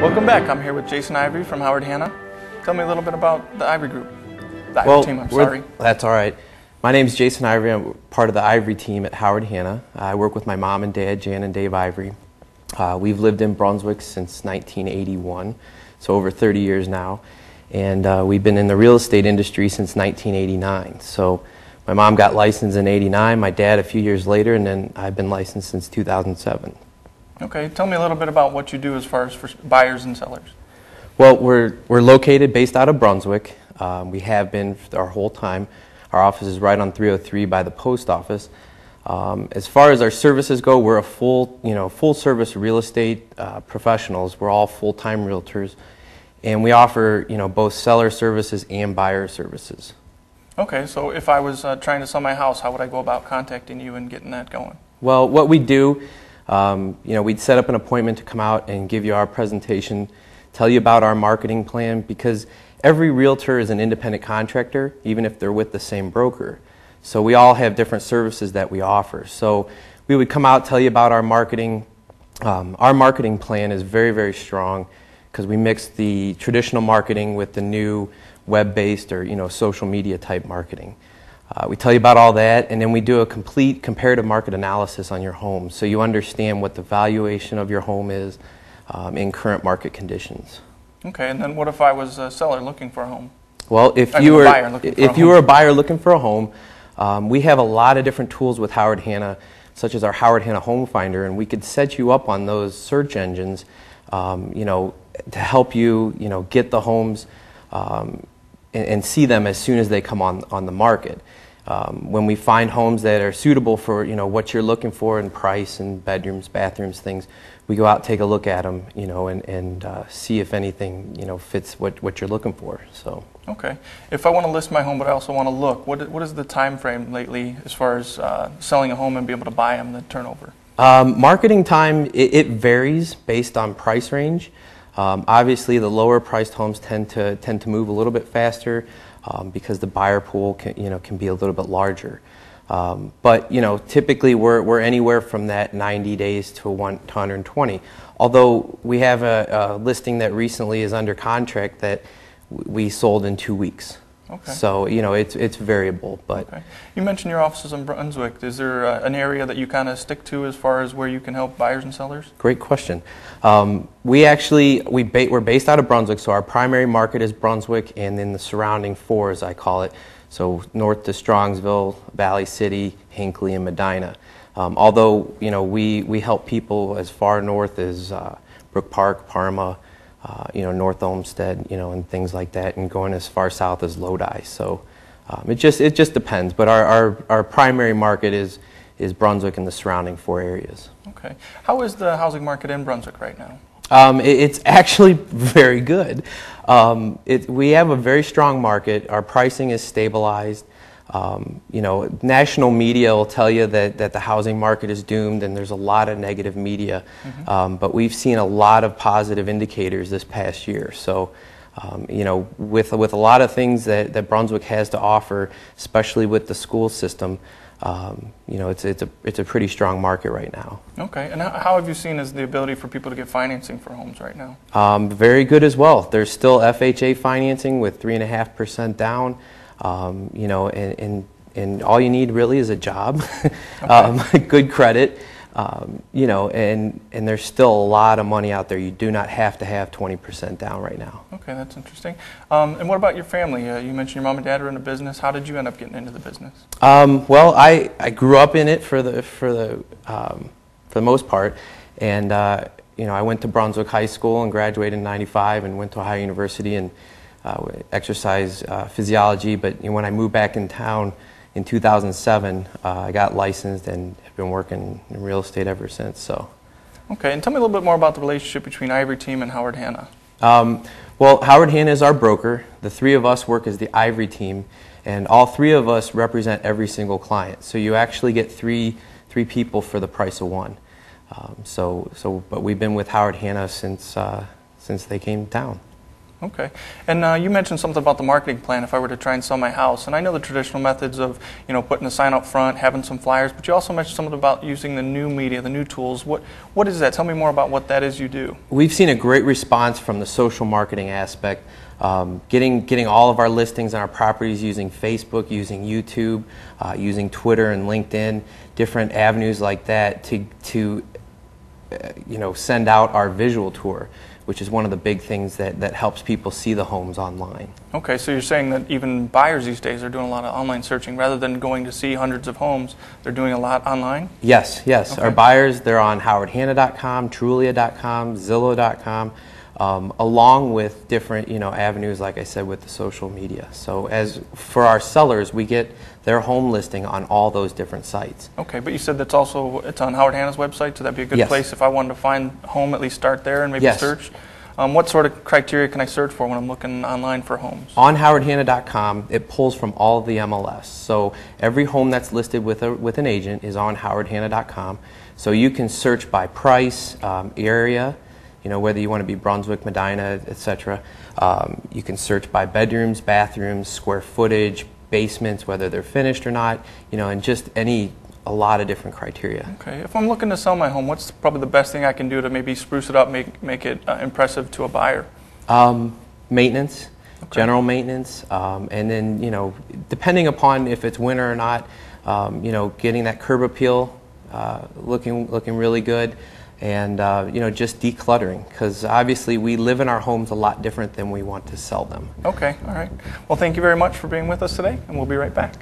Welcome back. I'm here with Jason Ivory from Howard Hanna. Tell me a little bit about the Ivory group. The Ivory team, I'm sorry. That's all right. My name is Jason Ivory. I'm part of the Ivory team at Howard Hanna. I work with my mom and dad, Jan and Dave Ivory. We've lived in Brunswick since 1981, so over 30 years now. And we've been in the real estate industry since 1989. So my mom got licensed in '89, my dad a few years later, and then I've been licensed since 2007. Okay, tell me a little bit about what you do as far as for buyers and sellers. Well, we're located based out of Brunswick. We have been our whole time. Our office is right on 303 by the post office. As far as our services go, we're a full service real estate professionals. We're all full-time realtors, and we offer both seller services and buyer services. Okay, so if I was trying to sell my house, how would I go about contacting you and getting that going? Well, what we do, we'd set up an appointment to come out and give you our presentation, tell you about our marketing plan, because every realtor is an independent contractor, even if they're with the same broker. So we all have different services that we offer. So we would come out, tell you about our marketing. Our marketing plan is very, very strong because we mix the traditional marketing with the new web-based or social media type marketing. We tell you about all that, and then we do a complete comparative market analysis on your home, so you understand what the valuation of your home is in current market conditions. Okay, and then what if I was a seller looking for a home? Well, if you were a buyer looking for a home, we have a lot of different tools with Howard Hanna, such as our Howard Hanna Home Finder, and we could set you up on those search engines, to help you, get the homes and see them as soon as they come on the market. When we find homes that are suitable for what you're looking for in price and bedrooms, bathrooms, things, we go out, take a look at them, and see if anything fits what you're looking for. So. Okay. If I want to list my home, but I also want to look, what is the time frame lately as far as selling a home and be able to buy them, the turnover? Marketing time, it varies based on price range. Obviously, the lower priced homes tend to move a little bit faster because the buyer pool can be a little bit larger. But typically we're anywhere from that 90 days to 120. Although we have a listing that recently is under contract that we sold in 2 weeks. Okay. So it's variable. But okay. You mentioned your office is in Brunswick. Is there an area that you kind of stick to as far as where you can help buyers and sellers? Great question. We're based out of Brunswick, so our primary market is Brunswick, and then the surrounding four, as I call it. So north to Strongsville, Valley City, Hinckley, and Medina. Although we help people as far north as Brook Park, Parma, North Olmsted, and things like that, and going as far south as Lodi. So it just depends. But our primary market is Brunswick and the surrounding four areas. Okay. How is the housing market in Brunswick right now? It's actually very good. We have a very strong market. Our pricing is stabilized. National media will tell you that the housing market is doomed, and there's a lot of negative media. Mm-hmm. But we've seen a lot of positive indicators this past year. So, with a lot of things that Brunswick has to offer, especially with the school system, it's a pretty strong market right now. Okay, and how have you seen is the ability for people to get financing for homes right now? Very good as well. There's still FHA financing with 3.5% down. And all you need really is a job, okay. Good credit, and there's still a lot of money out there. You do not have to have 20% down right now. Okay, that's interesting. And what about your family? You mentioned your mom and dad are in a business. How did you end up getting into the business? Well, I grew up in it for the most part, and I went to Brunswick High School and graduated in '95, and went to Ohio University and exercise physiology. But when I moved back in town in 2007, I got licensed and have been working in real estate ever since. So. Okay, and tell me a little bit more about the relationship between Ivory team and Howard Hanna. Well, Howard Hanna is our broker. The three of us work as the Ivory team, and all three of us represent every single client. So you actually get three people for the price of one. But we've been with Howard Hanna since they came down. Okay. And you mentioned something about the marketing plan if I were to try and sell my house. And I know the traditional methods of, putting a sign out front, having some flyers, but you also mentioned something about using the new media, the new tools. What is that? Tell me more about what that is you do. We've seen a great response from the social marketing aspect, getting all of our listings on our properties using Facebook, using YouTube, using Twitter and LinkedIn, different avenues like that to send out our visual tour, which is one of the big things that helps people see the homes online. Okay, so you're saying that even buyers these days are doing a lot of online searching rather than going to see hundreds of homes, they're doing a lot online? Yes. Okay. Our buyers, they're on howardhanna.com, trulia.com, zillow.com, along with different avenues, like I said, with the social media. So as for our sellers, we get their home listing on all those different sites. Okay, but you said it's on Howard Hanna's website, so that'd be a good place if I wanted to find a home, at least start there and maybe search. What sort of criteria can I search for when I'm looking online for homes? On howardhanna.com, it pulls from all of the MLS. So every home that's listed with an agent is on howardhanna.com. So you can search by price, area, whether you want to be Brunswick, Medina, etc. You can search by bedrooms, bathrooms, square footage, basements, whether they're finished or not, and just a lot of different criteria. Okay. If I'm looking to sell my home, what's probably the best thing I can do to maybe spruce it up, make it impressive to a buyer? Maintenance, general maintenance, and then, depending upon if it's winter or not, getting that curb appeal looking really good. And just decluttering, because obviously we live in our homes a lot different than we want to sell them. Okay, all right. Well, thank you very much for being with us today, and we'll be right back.